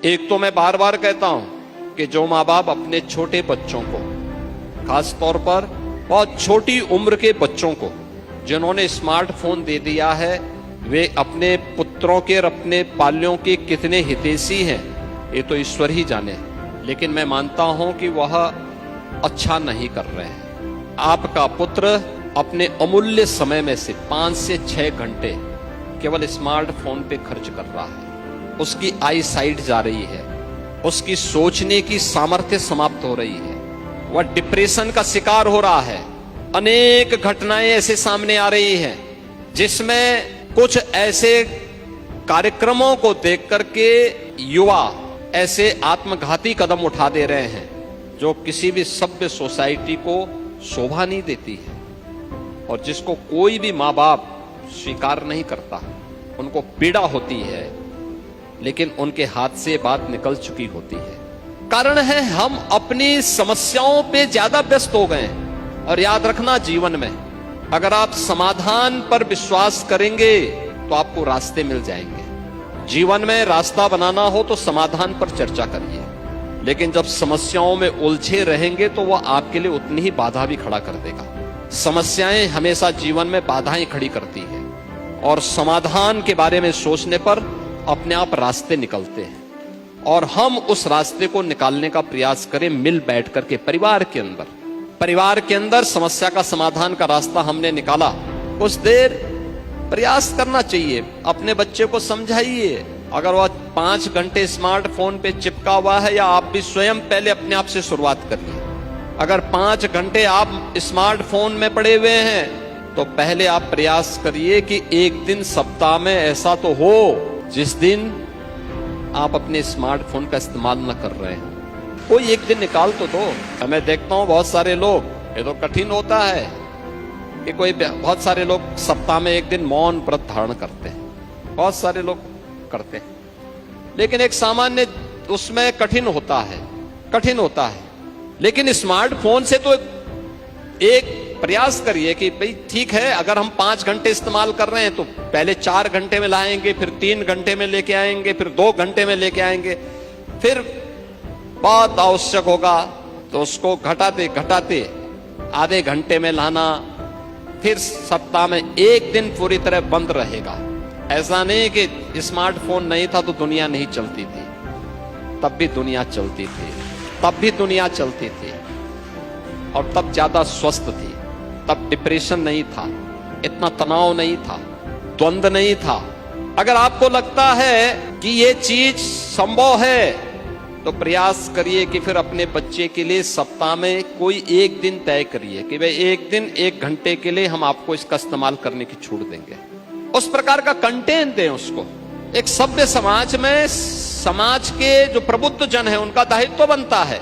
एक तो मैं बार बार कहता हूं कि जो माँ बाप अपने छोटे बच्चों को, खास तौर पर बहुत छोटी उम्र के बच्चों को जिन्होंने स्मार्टफोन दे दिया है, वे अपने पुत्रों के और अपने पाल्यों के कितने हितैषी हैं ये तो ईश्वर ही जाने। लेकिन मैं मानता हूं कि वह अच्छा नहीं कर रहे हैं। आपका पुत्र अपने अमूल्य समय में से 5 से 6 घंटे केवल स्मार्टफोन पे खर्च कर रहा है। उसकी आई साइट जा रही है, उसकी सोचने की सामर्थ्य समाप्त हो रही है, वह डिप्रेशन का शिकार हो रहा है। अनेक घटनाएं ऐसे सामने आ रही हैं जिसमें कुछ ऐसे कार्यक्रमों को देख करके युवा ऐसे आत्मघाती कदम उठा दे रहे हैं जो किसी भी सभ्य सोसाइटी को शोभा नहीं देती है और जिसको कोई भी माँ बाप स्वीकार नहीं करता। उनको पीड़ा होती है लेकिन उनके हाथ से बात निकल चुकी होती है। कारण है हम अपनी समस्याओं पे ज्यादा व्यस्त हो गए। और याद रखना, जीवन में अगर आप समाधान पर विश्वास करेंगे तो आपको रास्ते मिल जाएंगे। जीवन में रास्ता बनाना हो तो समाधान पर चर्चा करिए, लेकिन जब समस्याओं में उलझे रहेंगे तो वह आपके लिए उतनी ही बाधा भी खड़ा कर देगा। समस्याएं हमेशा जीवन में बाधाएं खड़ी करती है और समाधान के बारे में सोचने पर अपने आप रास्ते निकलते हैं। और हम उस रास्ते को निकालने का प्रयास करें मिल बैठ करके परिवार के अंदर समस्या का समाधान का रास्ता हमने निकाला। कुछ देर प्रयास करना चाहिए, अपने बच्चे को समझाइए। अगर वह 5 घंटे स्मार्टफोन पे चिपका हुआ है, या आप भी स्वयं पहले अपने आप से शुरुआत करिए। अगर 5 घंटे आप स्मार्टफोन में पड़े हुए हैं तो पहले आप प्रयास करिए कि एक दिन सप्ताह में ऐसा तो हो जिस दिन आप अपने स्मार्टफोन का इस्तेमाल न कर रहे हैं। कोई एक दिन निकाल तो दो। मैं देखता हूं बहुत सारे लोग, ये तो कठिन होता है कि बहुत सारे लोग सप्ताह में एक दिन मौन व्रत धारण करते हैं। बहुत सारे लोग करते हैं, लेकिन एक सामान्य उसमें कठिन होता है। लेकिन स्मार्टफोन से तो एक प्रयास करिए कि भाई ठीक है, अगर हम 5 घंटे इस्तेमाल कर रहे हैं तो पहले 4 घंटे में लाएंगे, फिर 3 घंटे में लेके आएंगे, फिर 2 घंटे में लेके आएंगे, फिर बहुत आवश्यक होगा तो उसको घटाते आधे घंटे में लाना, फिर सप्ताह में एक दिन पूरी तरह बंद रहेगा। ऐसा नहीं कि स्मार्टफोन नहीं था तो दुनिया नहीं चलती थी, तब भी दुनिया चलती थी, और तब ज्यादा स्वस्थ थी। तब डिप्रेशन नहीं था, इतना तनाव नहीं था, द्वंद्व नहीं था। अगर आपको लगता है कि ये चीज संभव है तो प्रयास करिए कि फिर अपने बच्चे के लिए सप्ताह में कोई एक दिन तय करिए कि भाई एक दिन 1 घंटे के लिए हम आपको इसका इस्तेमाल करने की छूट देंगे। उस प्रकार का कंटेंट दें उसको। एक सभ्य समाज में समाज के जो प्रबुद्ध जन है उनका दायित्व बनता है